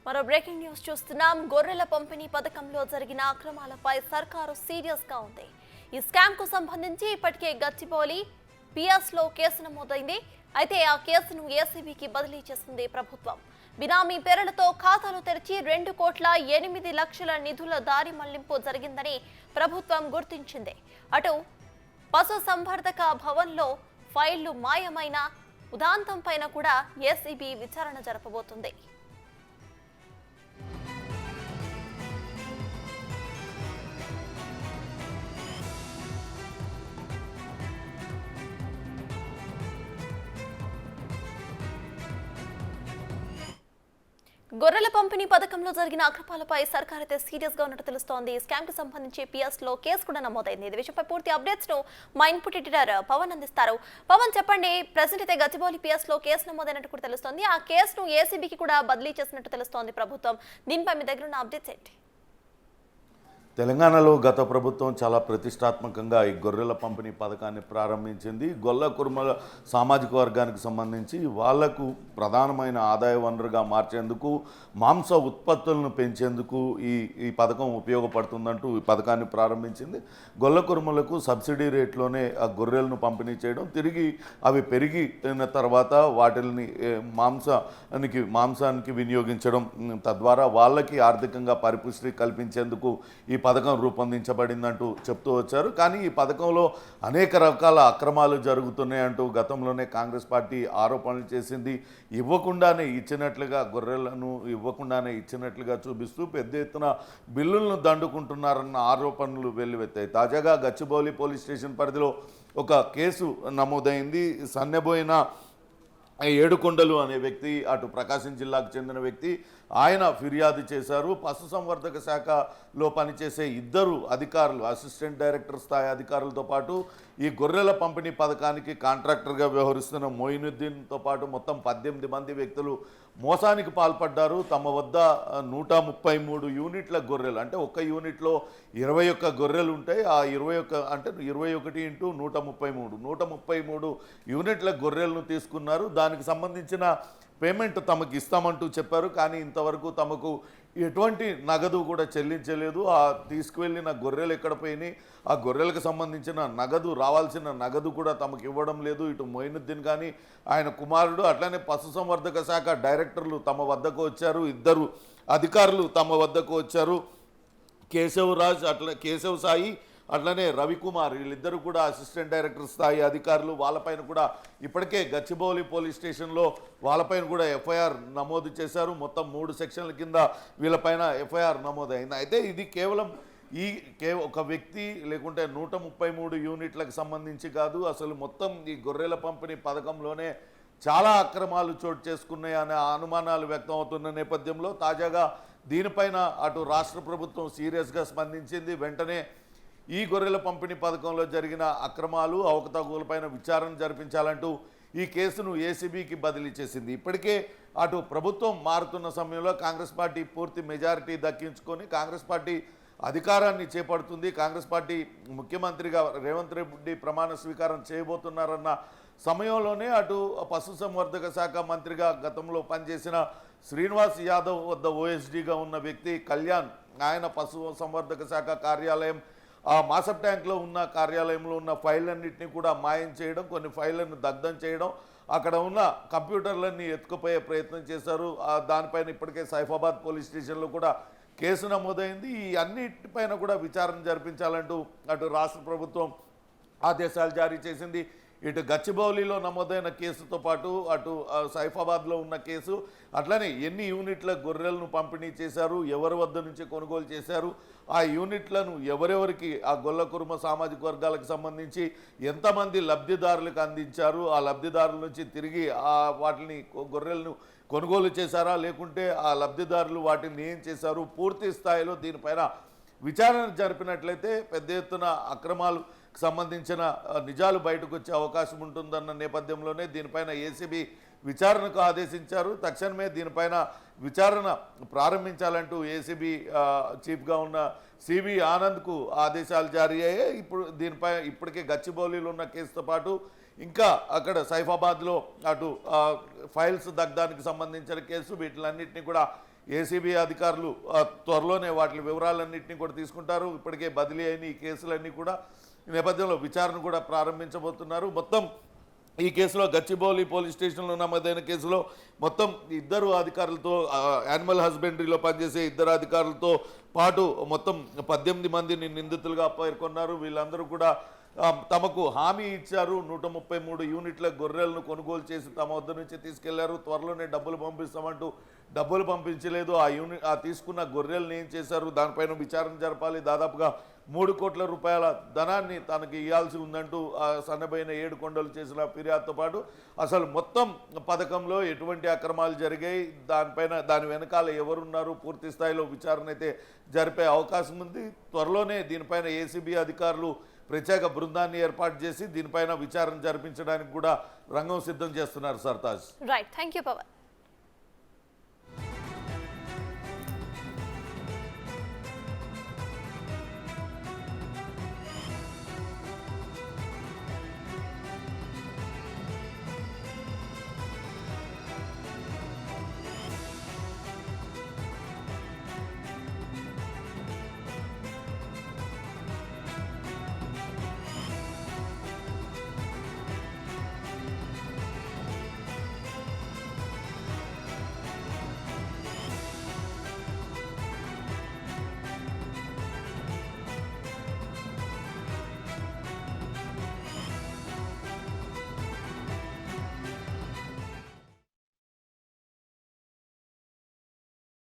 మరో breaking news చూస్తున్నాం. గొర్రెల పంపిణీ పథకంలో జరిగిన అక్రమాలపై సర్కారు సీరియస్ గా ఉంది. ఈ స్కామ్ కు సంబంధించి ఇప్పటికే గచ్చిబౌలి పిఎస్ లో కేసు నమోదైంది. అయితే ఆ కేసును ఏసీబీకి బదిలీ చేసింది ప్రభుత్వం. బినామీ పేర్లతో ఖాతాలు తెరిచి 2,08,00,000 నిధుల దారి మళ్లింపు జరిగిందని ప్రభుత్వం గుర్తించింది. అటు పశు సంవర్ధక భవన్లో ఫైళ్లు మాయమైన ఉదాంతం పైన కూడా ఏసీబీ విచారణ జరపబోతుంది. గొర్రెల పంపిణీ పథకంలో జరిగిన అక్రమాలపై సర్కార్ అయితే సీరియస్ గా ఉన్నట్టు తెలుస్తోంది. ఈ స్కామ్ కు సంబంధించి పిఎస్ లో కేసు కూడా నమోదైంది. ఈ విషయంపై పూర్తి అప్డేట్స్ ను మా ఇన్పుట్ ఎడిటర్ పవన్ అందిస్తారు. పవన్, చెప్పండి. ప్రెసెంట్ అయితే గచ్చిబౌలి పిఎస్ లో కేసు నమోదైనట్టు కూడా తెలుస్తోంది. ఆ కేసును ఏసీబీకి కూడా బదిలీ చేసినట్టు తెలుస్తోంది ప్రభుత్వం. దీనిపై మీ దగ్గర ఉన్న అప్డేట్స్ ఏంటి? తెలంగాణలో గత ప్రభుత్వం చాలా ప్రతిష్టాత్మకంగా ఈ గొర్రెల పంపిణీ పథకాన్ని ప్రారంభించింది. గొల్ల కుర్మల సామాజిక వర్గానికి సంబంధించి వాళ్లకు ప్రధానమైన ఆదాయ వనరుగా మార్చేందుకు, మాంస ఉత్పత్తులను పెంచేందుకు ఈ పథకం ఉపయోగపడుతుందంటూ ఈ పథకాన్ని ప్రారంభించింది. గొల్ల కుర్మలకు సబ్సిడీ రేట్లోనే ఆ గొర్రెలను పంపిణీ చేయడం, తిరిగి అవి పెరిగిన తర్వాత వాటిని మాంసానికి వినియోగించడం, తద్వారా వాళ్ళకి ఆర్థికంగా పరిపుష్టి కల్పించేందుకు ఈ పథకం రూపొందించబడిందంటూ చెప్తూ వచ్చారు. కానీ ఈ పథకంలో అనేక రకాల అక్రమాలు జరుగుతున్నాయంటూ గతంలోనే కాంగ్రెస్ పార్టీ ఆరోపణలు చేసింది. ఇవ్వకుండానే ఇచ్చినట్లుగా గొర్రెలను ఇవ్వకుండానే ఇచ్చినట్లుగా చూపిస్తూ పెద్ద ఎత్తున బిల్లులను దండుకుంటున్నారన్న ఆరోపణలు వెల్లువెత్తాయి. తాజాగా గచ్చిబౌలి పోలీస్ స్టేషన్ పరిధిలో ఒక కేసు నమోదైంది. సన్నెబోయిన ఏడుకొండలు అనే వ్యక్తి, అటు ప్రకాశం జిల్లాకు చెందిన వ్యక్తి, ఆయన ఫిర్యాదు చేశారు. పశుసంవర్ధక శాఖలో పనిచేసే ఇద్దరు అధికారులు, అసిస్టెంట్ డైరెక్టర్ స్థాయి అధికారులతో పాటు ఈ గొర్రెల పంపిణీ పథకానికి కాంట్రాక్టర్గా వ్యవహరిస్తున్న మొయినుద్దీన్తో పాటు మొత్తం 18 మంది వ్యక్తులు మోసానికి పాల్పడ్డారు. తమ వద్ద 133 యూనిట్ల గొర్రెలు, అంటే ఒక్క యూనిట్లో 21 గొర్రెలు ఉంటాయి. ఆ 21 అంటే 21 × 133 యూనిట్ల గొర్రెలను తీసుకున్నారు. దానికి సంబంధించిన పేమెంట్ తమకు ఇస్తామంటూ చెప్పారు. కానీ ఇంతవరకు తమకు ఎటువంటి నగదు కూడా చెల్లించలేదు. ఆ తీసుకువెళ్ళిన గొర్రెలు ఎక్కడ పోయినాయి, ఆ గొర్రెలకు సంబంధించిన నగదు, రావాల్సిన నగదు కూడా తమకు ఇవ్వడం లేదు. ఇటు మొయినుద్దీన్ కానీ ఆయన కుమారుడు, అట్లనే పశుసంవర్ధక శాఖ డైరెక్టర్లు తమ వద్దకు వచ్చారు. ఇద్దరు అధికారులు తమ వద్దకు వచ్చారు. కేశవ్ సాయి, అట్లనే రవికుమార్, వీళ్ళిద్దరూ కూడా అసిస్టెంట్ డైరెక్టర్ స్థాయి అధికారులు. వాళ్ళపైన కూడా ఇప్పటికే గచ్చిబౌలి పోలీస్ స్టేషన్లో వాళ్ళపైన కూడా ఎఫ్ఐఆర్ నమోదు చేశారు. మొత్తం 3 సెక్షన్ల కింద వీళ్ళపైన ఎఫ్ఐఆర్ నమోదైంది. అయితే ఇది కేవలం ఒక వ్యక్తి లేకుంటే 133 యూనిట్లకు సంబంధించి కాదు, అసలు మొత్తం ఈ గొర్రెల పంపిణీ పథకంలోనే చాలా అక్రమాలు చోటు చేసుకున్నాయి అనే అనుమానాలు వ్యక్తం అవుతున్న నేపథ్యంలో తాజాగా దీనిపైన అటు రాష్ట్ర ప్రభుత్వం సీరియస్గా స్పందించింది. వెంటనే ఈ గొర్రెల పంపిణీ పథకంలో జరిగిన అక్రమాలు, అవకతవకలపైన విచారణ జరిపించాలంటూ ఈ కేసును ఏసీబీకి బదిలీ చేసింది. ఇప్పటికే అటు ప్రభుత్వం మారుతున్న సమయంలో కాంగ్రెస్ పార్టీ పూర్తి మెజారిటీ దక్కించుకొని కాంగ్రెస్ పార్టీ అధికారాన్ని చేపడుతుంది. కాంగ్రెస్ పార్టీ ముఖ్యమంత్రిగా రేవంత్ రెడ్డి ప్రమాణ స్వీకారం చేయబోతున్నారన్న సమయంలోనే అటు పశుసంవర్ధక శాఖ మంత్రిగా గతంలో పనిచేసిన శ్రీనివాస్ యాదవ్ వద్ద ఓఎస్డీగా ఉన్న వ్యక్తి కళ్యాణ్, ఆయన పశు సంవర్ధక శాఖ కార్యాలయం ఆ మాసప్ ట్యాంక్లో ఉన్న కార్యాలయంలో ఉన్న ఫైళ్ళన్నింటినీ కూడా మాయం చేయడం, కొన్ని ఫైళ్లను దగ్ధం చేయడం, అక్కడ ఉన్న కంప్యూటర్లన్నీ ఎత్తుకుపోయే ప్రయత్నం చేశారు. దానిపైన ఇప్పటికే సైఫాబాద్ పోలీస్ స్టేషన్లో కూడా కేసు నమోదైంది. ఈ అన్నిటిపైన కూడా విచారణ జరిపించాలంటూ అటు రాష్ట్ర ప్రభుత్వం ఆదేశాలు జారీ చేసింది. ఇటు గచ్చిబౌలిలో నమోదైన కేసుతో పాటు అటు సైఫాబాద్లో ఉన్న కేసు, అట్లనే ఎన్ని యూనిట్ల గొర్రెలను పంపిణీ చేశారు, ఎవరి వద్ద నుంచి కొనుగోలు చేశారు, ఆ యూనిట్లను ఎవరెవరికి, ఆ గొల్ల కుర్మ సామాజిక వర్గాలకు సంబంధించి ఎంతమంది లబ్ధిదారులకు అందించారు, ఆ లబ్ధిదారుల నుంచి తిరిగి వాటిని గొర్రెలను కొనుగోలు చేశారా, లేకుంటే ఆ లబ్ధిదారులు వాటిని ఏం చేశారు, పూర్తి స్థాయిలో దీనిపైన విచారణ జరిపినట్లయితే పెద్ద ఎత్తున అక్రమాలు సంబంధించిన నిజాలు బయటకు వచ్చే అవకాశం ఉంటుందన్న నేపథ్యంలోనే దీనిపైన ఏసీబీ విచారణకు ఆదేశించారు. తక్షణమే దీనిపైన విచారణ ప్రారంభించాలంటూ ఏసీబీ చీఫ్గా ఉన్న సివి ఆనంద్కు ఆదేశాలు జారీ అయ్యాయి. ఇప్పుడు దీనిపై ఇప్పటికే గచ్చిబౌలిలో ఉన్న కేసుతో పాటు ఇంకా అక్కడ సైఫాబాద్లో అటు ఫైల్స్ దగ్ధానికి సంబంధించిన కేసు, వీటిలన్నింటినీ కూడా ఏసీబీ అధికారులు త్వరలోనే వాటి వివరాలన్నింటినీ కూడా తీసుకుంటారు. ఇప్పటికే బదిలీ అయిన ఈ కేసులన్నీ కూడా ఈ నేపథ్యంలో విచారణ కూడా ప్రారంభించబోతున్నారు. మొత్తం ఈ కేసులో గచ్చిబౌలి పోలీస్ స్టేషన్లో నమోదైన కేసులో మొత్తం ఇద్దరు అధికారులతో యానిమల్ హస్బెండరీలో పనిచేసే ఇద్దరు అధికారులతో పాటు మొత్తం 18 మందిని నిందితులుగా పేర్కొన్నారు. వీళ్ళందరూ కూడా తమకు హామీ ఇచ్చారు. 133 యూనిట్ల గొర్రెలను కొనుగోలు చేసి తమ వద్ద నుంచి తీసుకెళ్లారు. త్వరలోనే డబ్బులు పంపిస్తామంటూ డబ్బులు పంపించలేదు. ఆ తీసుకున్న గొర్రెలను ఏం చేశారు, దానిపైన విచారణ జరపాలి. దాదాపుగా 3 కోట్ల రూపాయల ధనాన్ని తనకి ఇవ్వాల్సి ఉందంటూ సన్నబైన 7 కొండలు చేసిన ఫిర్యాదుతో పాటు అసలు మొత్తం పథకంలో ఎటువంటి అక్రమాలు జరిగాయి, దాని వెనకాల ఎవరున్నారు, పూర్తి స్థాయిలో విచారణ అయితే జరిపే అవకాశం ఉంది. త్వరలోనే దీనిపైన ఏసీబీ అధికారులు ప్రత్యేక బృందాన్ని ఏర్పాటు చేసి దీనిపైన విచారణ జరిపించడానికి కూడా రంగం సిద్ధం చేస్తున్నారు. Sartaj. Right, thank you Pawan.